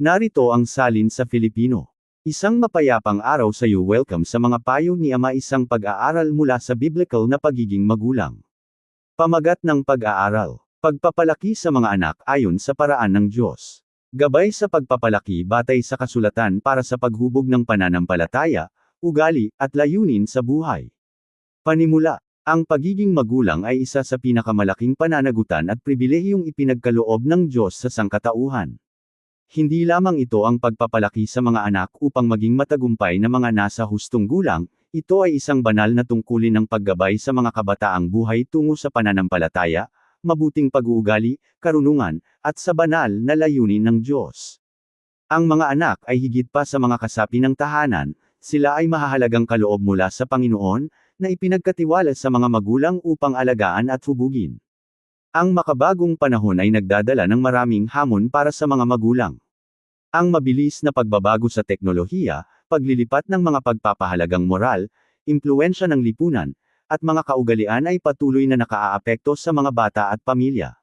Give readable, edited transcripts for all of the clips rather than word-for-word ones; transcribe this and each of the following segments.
Narito ang salin sa Filipino. Isang mapayapang araw sa iyo. Welcome sa mga payo ni Ama, isang pag-aaral mula sa biblical na pagiging magulang. Pamagat ng pag-aaral. Pagpapalaki sa mga anak ayon sa paraan ng Diyos. Gabay sa pagpapalaki batay sa kasulatan para sa paghubog ng pananampalataya, ugali, at layunin sa buhay. Panimula. Ang pagiging magulang ay isa sa pinakamalaking pananagutan at pribilehiyong ipinagkaloob ng Diyos sa sangkatauhan. Hindi lamang ito ang pagpapalaki sa mga anak upang maging matagumpay na mga nasa hustong gulang, ito ay isang banal na tungkulin ng paggabay sa mga kabataang buhay tungo sa pananampalataya, mabuting pag-uugali, karunungan, at sa banal na layunin ng Diyos. Ang mga anak ay higit pa sa mga kasapi ng tahanan, sila ay mahahalagang kaloob mula sa Panginoon, na ipinagkatiwala sa mga magulang upang alagaan at hubugin. Ang makabagong panahon ay nagdadala ng maraming hamon para sa mga magulang. Ang mabilis na pagbabago sa teknolohiya, paglilipat ng mga pagpapahalagang moral, impluwensya ng lipunan, at mga kaugalian ay patuloy na nakaaapekto sa mga bata at pamilya.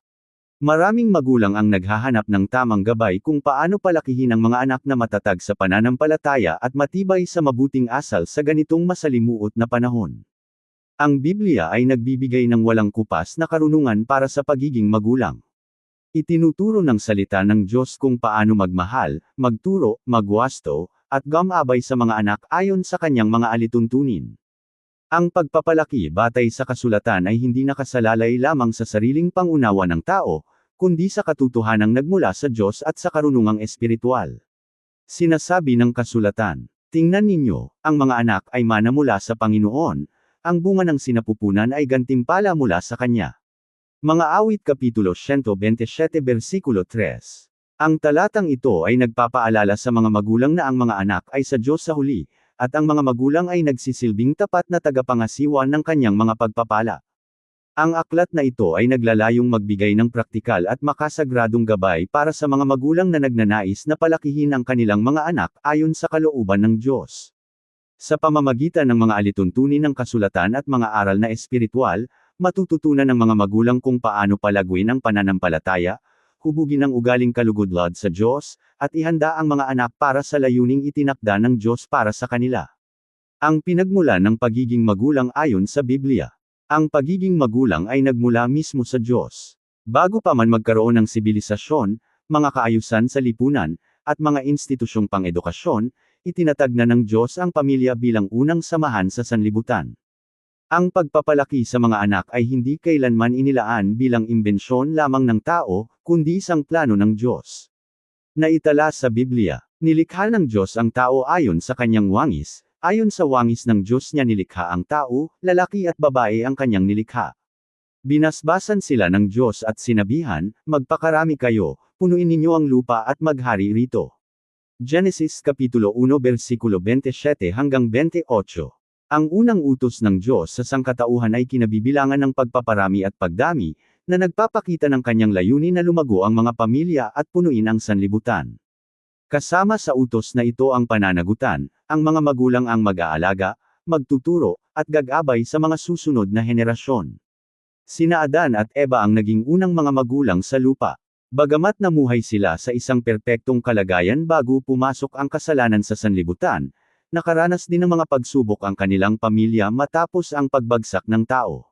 Maraming magulang ang naghahanap ng tamang gabay kung paano palakihin ang mga anak na matatag sa pananampalataya at matibay sa mabuting asal sa ganitong masalimuot na panahon. Ang Biblia ay nagbibigay ng walang kupas na karunungan para sa pagiging magulang. Itinuturo ng salita ng Diyos kung paano magmahal, magturo, magwasto, at gumabay sa mga anak ayon sa kanyang mga alituntunin. Ang pagpapalaki batay sa kasulatan ay hindi nakasalalay lamang sa sariling pangunawa ng tao, kundi sa katotohanang nagmula sa Diyos at sa karunungang espiritual. Sinasabi ng kasulatan, "Tingnan ninyo, ang mga anak ay mana mula sa Panginoon, ang bunga ng sinapupunan ay gantimpala mula sa Kanya." Mga Awit Kapitulo 127 versikulo 3. Ang talatang ito ay nagpapaalala sa mga magulang na ang mga anak ay sa Diyos sa huli, at ang mga magulang ay nagsisilbing tapat na tagapangasiwa ng kanyang mga pagpapala. Ang aklat na ito ay naglalayong magbigay ng praktikal at makasagradong gabay para sa mga magulang na nagnanais na palakihin ang kanilang mga anak ayon sa kalooban ng Diyos. Sa pamamagitan ng mga alituntunin ng kasulatan at mga aral na espiritual, matututunan ng mga magulang kung paano palaguin ang pananampalataya, hubugin ang ugaling kalugod-lod sa Diyos, at ihanda ang mga anak para sa layuning itinakda ng Diyos para sa kanila. Ang pinagmulan ng pagiging magulang ayon sa Biblia. Ang pagiging magulang ay nagmula mismo sa Diyos. Bago pa man magkaroon ng sibilisasyon, mga kaayusan sa lipunan, at mga institusyong pang-edukasyon, itinatag na ng Diyos ang pamilya bilang unang samahan sa sanlibutan. Ang pagpapalaki sa mga anak ay hindi kailanman inilaan bilang imbensyon lamang ng tao, kundi isang plano ng Diyos. Naitala sa Biblia, nilikha ng Diyos ang tao ayon sa kanyang wangis, ayon sa wangis ng Diyos niya nilikha ang tao, lalaki at babae ang kanyang nilikha. Binasbasan sila ng Diyos at sinabihan, "Magpakarami kayo, punuin ninyo ang lupa at maghari rito." Genesis Kapitulo 1 versikulo 27 hanggang 28. Ang unang utos ng Diyos sa sangkatauhan ay kinabibilangan ng pagpaparami at pagdami, na nagpapakita ng kanyang layunin na lumago ang mga pamilya at punuin ang sanlibutan. Kasama sa utos na ito ang pananagutan, ang mga magulang ang mag-aalaga, magtuturo, at gagabay sa mga susunod na henerasyon. Sina Adan at Eva ang naging unang mga magulang sa lupa. Bagamat namuhay sila sa isang perpektong kalagayan bago pumasok ang kasalanan sa sanlibutan, nakaranas din ng mga pagsubok ang kanilang pamilya matapos ang pagbagsak ng tao.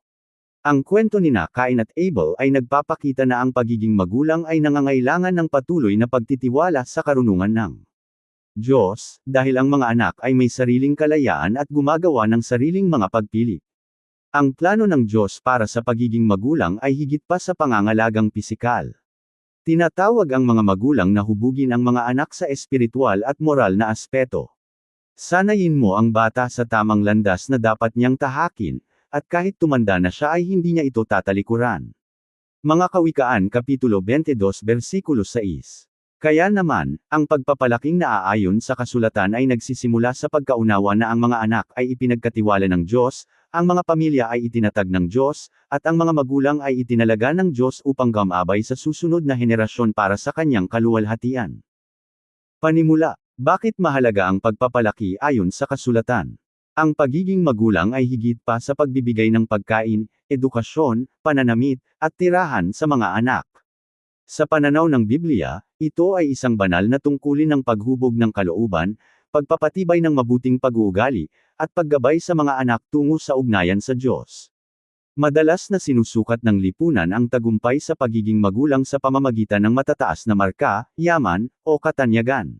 Ang kwento ni Cain at Abel ay nagpapakita na ang pagiging magulang ay nangangailangan ng patuloy na pagtitiwala sa karunungan ng Diyos, dahil ang mga anak ay may sariling kalayaan at gumagawa ng sariling mga pagpili. Ang plano ng Diyos para sa pagiging magulang ay higit pa sa pangangalagang pisikal. Tinatawag ang mga magulang na hubugin ang mga anak sa espiritual at moral na aspeto. Sanayin mo ang bata sa tamang landas na dapat niyang tahakin, at kahit tumanda na siya ay hindi niya ito tatalikuran. Mga Kawikaan Kapitulo 22 versikulo 6. Kaya naman, ang pagpapalaking naaayon sa kasulatan ay nagsisimula sa pagkaunawa na ang mga anak ay ipinagkatiwala ng Diyos, ang mga pamilya ay itinatag ng Diyos, at ang mga magulang ay itinalaga ng Diyos upang gumabay sa susunod na henerasyon para sa kanyang kaluwalhatian. Panimula. Bakit mahalaga ang pagpapalaki ayon sa kasulatan? Ang pagiging magulang ay higit pa sa pagbibigay ng pagkain, edukasyon, pananamit, at tirahan sa mga anak. Sa pananaw ng Biblia, Ito ay isang banal na tungkulin ng paghubog ng kalooban, pagpapatibay ng mabuting pag-uugali, at paggabay sa mga anak tungo sa ugnayan sa Diyos. Madalas na sinusukat ng lipunan ang tagumpay sa pagiging magulang sa pamamagitan ng matataas na marka, yaman, o katanyagan.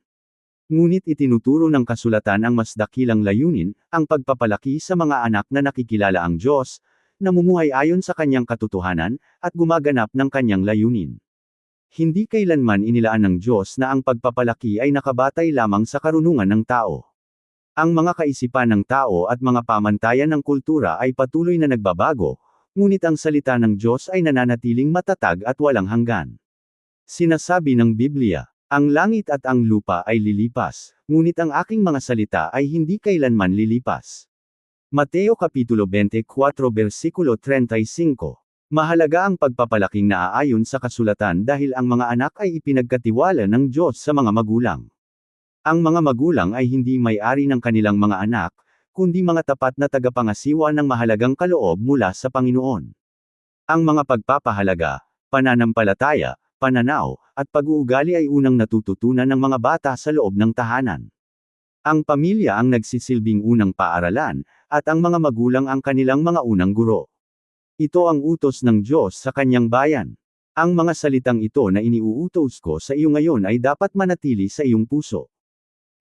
Ngunit itinuturo ng kasulatan ang mas dakilang layunin, ang pagpapalaki sa mga anak na nakikilala ang Diyos, namumuhay ayon sa kanyang katotohanan, at gumaganap ng kanyang layunin. Hindi kailanman inilaan ng Diyos na ang pagpapalaki ay nakabatay lamang sa karunungan ng tao. Ang mga kaisipan ng tao at mga pamantayan ng kultura ay patuloy na nagbabago, ngunit ang salita ng Diyos ay nananatiling matatag at walang hanggan. Sinasabi ng Biblia, "Ang langit at ang lupa ay lilipas, ngunit ang aking mga salita ay hindi kailanman lilipas." Mateo Kapitulo 24 versikulo 35. Mahalaga ang pagpapalaking naaayon sa kasulatan dahil ang mga anak ay ipinagkatiwala ng Diyos sa mga magulang. Ang mga magulang ay hindi may-ari ng kanilang mga anak, kundi mga tapat na tagapangasiwa ng mahalagang kaloob mula sa Panginoon. Ang mga pagpapahalaga, pananampalataya, pananaw, at pag-uugali ay unang natututunan ng mga bata sa loob ng tahanan. Ang pamilya ang nagsisilbing unang paaralan, at ang mga magulang ang kanilang mga unang guro. Ito ang utos ng Diyos sa kanyang bayan. Ang mga salitang ito na iniuutos ko sa iyo ngayon ay dapat manatili sa iyong puso.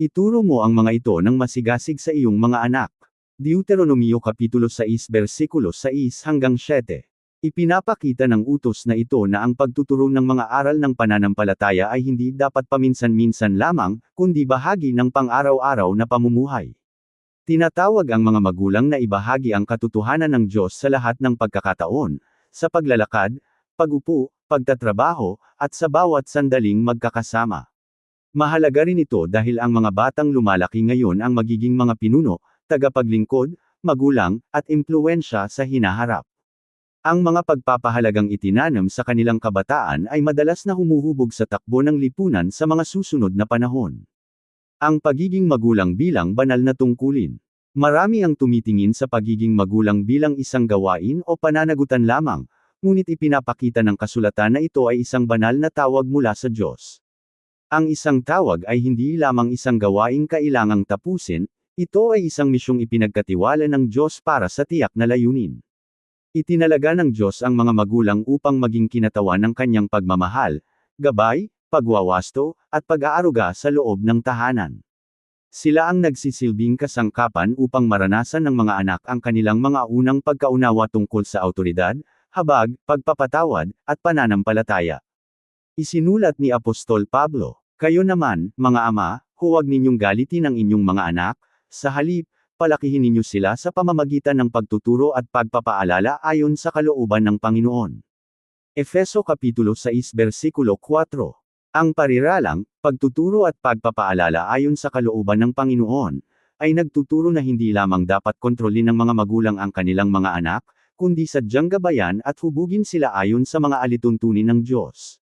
Ituro mo ang mga ito ng masigasig sa iyong mga anak. Deuteronomio Kapitulo 6 versikulo 6 hanggang 7. Ipinapakita ng utos na ito na ang pagtuturo ng mga aral ng pananampalataya ay hindi dapat paminsan-minsan lamang, kundi bahagi ng pang-araw-araw na pamumuhay. Tinatawag ang mga magulang na ibahagi ang katotohanan ng Diyos sa lahat ng pagkakataon, sa paglalakad, pag-upo, pagtatrabaho, at sa bawat sandaling magkakasama. Mahalaga rin ito dahil ang mga batang lumalaki ngayon ang magiging mga pinuno, tagapaglingkod, magulang, at impluwensya sa hinaharap. Ang mga pagpapahalagang itinanam sa kanilang kabataan ay madalas na humuhubog sa takbo ng lipunan sa mga susunod na panahon. Ang pagiging magulang bilang banal na tungkulin. Marami ang tumitingin sa pagiging magulang bilang isang gawain o pananagutan lamang, ngunit ipinapakita ng kasulatan na ito ay isang banal na tawag mula sa Diyos. Ang isang tawag ay hindi lamang isang gawaing kailangang tapusin, ito ay isang misyong ipinagkatiwala ng Diyos para sa tiyak na layunin. Itinalaga ng Diyos ang mga magulang upang maging kinatawan ng kanyang pagmamahal, gabay, pagwawasto, at pag-aaruga sa loob ng tahanan. Sila ang nagsisilbing kasangkapan upang maranasan ng mga anak ang kanilang mga unang pagkaunawa tungkol sa awtoridad, habag, pagpapatawad, at pananampalataya. Isinulat ni Apostol Pablo, "Kayo naman, mga ama, huwag ninyong galitin ang inyong mga anak, sa halip, palakihin ninyo sila sa pamamagitan ng pagtuturo at pagpapaalala ayon sa kalooban ng Panginoon." Efeso Kapitulo 6 versikulo 4. Ang pariralang, pagtuturo at pagpapaalala ayon sa kalooban ng Panginoon, ay nagtuturo na hindi lamang dapat kontrolin ng mga magulang ang kanilang mga anak, kundi sadyang gabayan at hubugin sila ayon sa mga alituntunin ng Diyos.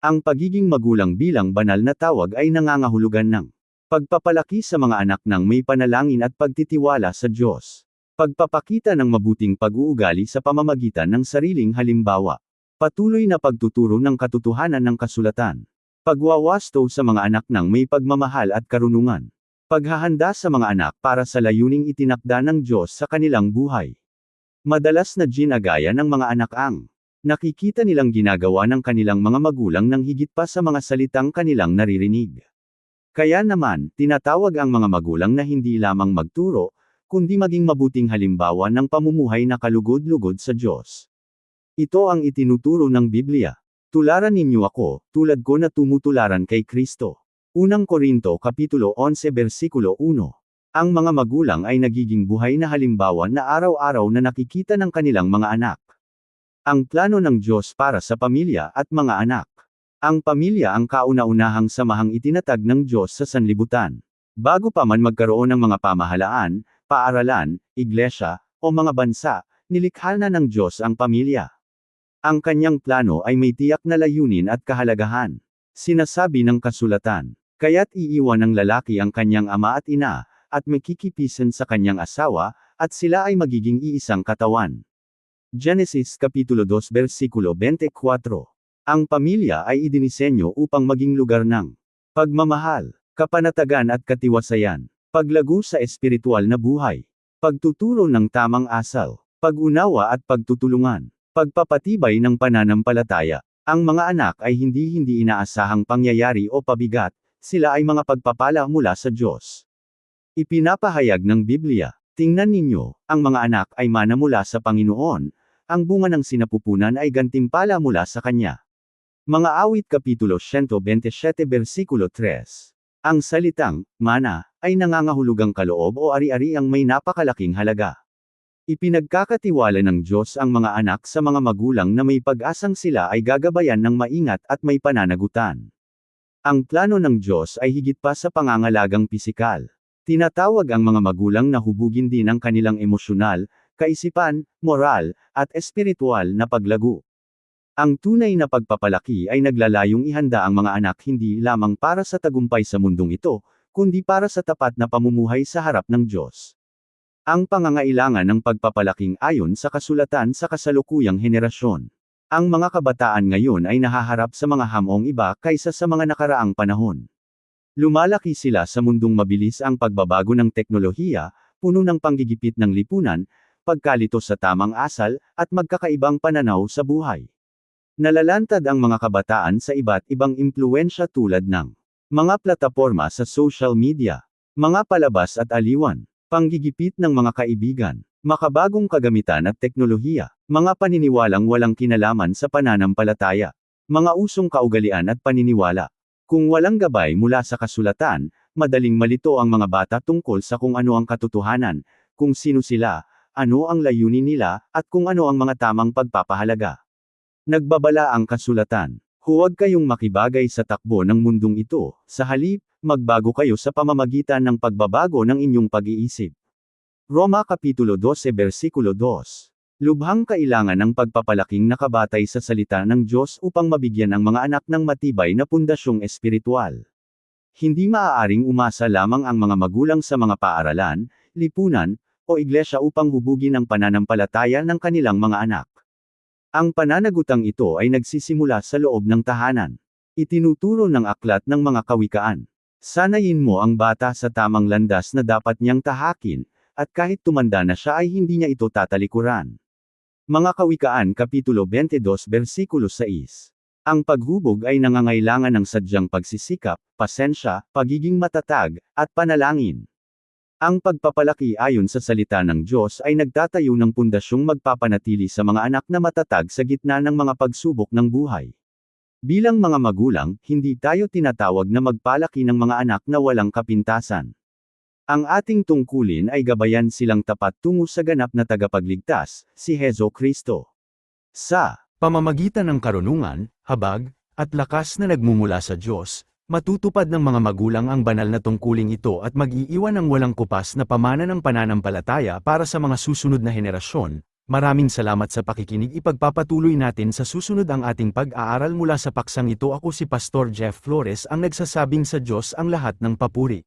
Ang pagiging magulang bilang banal na tawag ay nangangahulugan ng pagpapalaki sa mga anak ng may panalangin at pagtitiwala sa Diyos. Pagpapakita ng mabuting pag-uugali sa pamamagitan ng sariling halimbawa. Patuloy na pagtuturo ng katotohanan ng kasulatan. Pagwawasto sa mga anak ng may pagmamahal at karunungan. Paghahanda sa mga anak para sa layuning itinakda ng Diyos sa kanilang buhay. Madalas na ginagaya ng mga anak ang nakikita nilang ginagawa ng kanilang mga magulang ng higit pa sa mga salitang kanilang naririnig. Kaya naman, tinatawag ang mga magulang na hindi lamang magturo, kundi maging mabuting halimbawa ng pamumuhay na kalugod-lugod sa Diyos. Ito ang itinuturo ng Biblia. Tularan ninyo ako, tulad ko na tumutularan kay Kristo. Unang Korinto Kapitulo 11 versikulo 1. Ang mga magulang ay nagiging buhay na halimbawa na araw-araw na nakikita ng kanilang mga anak. Ang plano ng Diyos para sa pamilya at mga anak. Ang pamilya ang kauna-unahang samahang itinatag ng Diyos sa sanlibutan. Bago pa man magkaroon ng mga pamahalaan, paaralan, iglesia, o mga bansa, nilikha na ng Diyos ang pamilya. Ang kanyang plano ay may tiyak na layunin at kahalagahan. Sinasabi ng kasulatan, "Kaya't iiwan ng lalaki ang kanyang ama at ina, at makikipisan sa kanyang asawa, at sila ay magiging iisang katawan." Genesis Kapitulo 2 versikulo 24. Ang pamilya ay idinisenyo upang maging lugar ng pagmamahal, kapanatagan at katiwasayan, paglago sa espiritual na buhay, pagtuturo ng tamang asal, pag-unawa at pagtutulungan, pagpapatibay ng pananampalataya. Ang mga anak ay hindi inaasahang pangyayari o pabigat, sila ay mga pagpapala mula sa Diyos. Ipinapahayag ng Biblia, tingnan ninyo, ang mga anak ay mana mula sa Panginoon, ang bunga ng sinapupunan ay gantimpala mula sa Kanya. Mga Awit Kapitulo 127 versikulo 3. Ang salitang, mana, ay nangangahulugang kaloob o ari-ari ang may napakalaking halaga. Ipinagkakatiwala ng Diyos ang mga anak sa mga magulang na may pag-asang sila ay gagabayan ng maingat at may pananagutan. Ang plano ng Diyos ay higit pa sa pangangalagang pisikal. Tinatawag ang mga magulang na hubugin din ang kanilang emosyonal, kaisipan, moral, at espiritual na paglago. Ang tunay na pagpapalaki ay naglalayong ihanda ang mga anak hindi lamang para sa tagumpay sa mundong ito, kundi para sa tapat na pamumuhay sa harap ng Diyos. Ang pangangailangan ng pagpapalaking ayon sa kasulatan sa kasalukuyang henerasyon. Ang mga kabataan ngayon ay nahaharap sa mga hamong iba kaysa sa mga nakaraang panahon. Lumalaki sila sa mundong mabilis ang pagbabago ng teknolohiya, puno ng panggigipit ng lipunan, pagkalito sa tamang asal, at magkakaibang pananaw sa buhay. Nalalantad ang mga kabataan sa iba't ibang impluwensya tulad ng mga plataporma sa social media, mga palabas at aliwan, panggigipit ng mga kaibigan, makabagong kagamitan at teknolohiya, mga paniniwalang walang kinalaman sa pananampalataya, mga usong kaugalian at paniniwala. Kung walang gabay mula sa kasulatan, madaling malito ang mga bata tungkol sa kung ano ang katotohanan, kung sino sila, ano ang layunin nila, at kung ano ang mga tamang pagpapahalaga. Nagbabala ang kasulatan. Huwag kayong makibagay sa takbo ng mundong ito, sa halip, magbago kayo sa pamamagitan ng pagbabago ng inyong pag-iisip. Roma Kapitulo 12 versikulo 2. Lubhang kailangan ng pagpapalaking nakabatay sa salita ng Diyos upang mabigyan ang mga anak ng matibay na pundasyong espiritual. Hindi maaaring umasa lamang ang mga magulang sa mga paaralan, lipunan, o iglesia upang hubugin ang pananampalataya ng kanilang mga anak. Ang pananagutang ito ay nagsisimula sa loob ng tahanan. Itinuturo ng aklat ng mga kawikaan. Sanayin mo ang bata sa tamang landas na dapat niyang tahakin, at kahit tumanda na siya ay hindi niya ito tatalikuran. Mga Kawikaan Kapitulo 22 versikulo 6. Ang paghubog ay nangangailangan ng sadyang pagsisikap, pasensya, pagiging matatag, at panalangin. Ang pagpapalaki ayon sa salita ng Diyos ay nagtatayo ng pundasyong magpapanatili sa mga anak na matatag sa gitna ng mga pagsubok ng buhay. Bilang mga magulang, hindi tayo tinatawag na magpalaki ng mga anak na walang kapintasan. Ang ating tungkulin ay gabayan silang tapat tungo sa ganap na tagapagligtas, si Hezo Kristo. Sa pamamagitan ng karunungan, habag, at lakas na nagmumula sa Diyos, matutupad ng mga magulang ang banal na tungkuling ito at mag-iiwan ng walang kupas na pamana ng pananampalataya para sa mga susunod na henerasyon. Maraming salamat sa pakikinig. Ipagpapatuloy natin sa susunod ang ating pag-aaral mula sa paksang ito. Ako si Pastor Jeff Flores ang nagsasabing sa Diyos ang lahat ng papuri.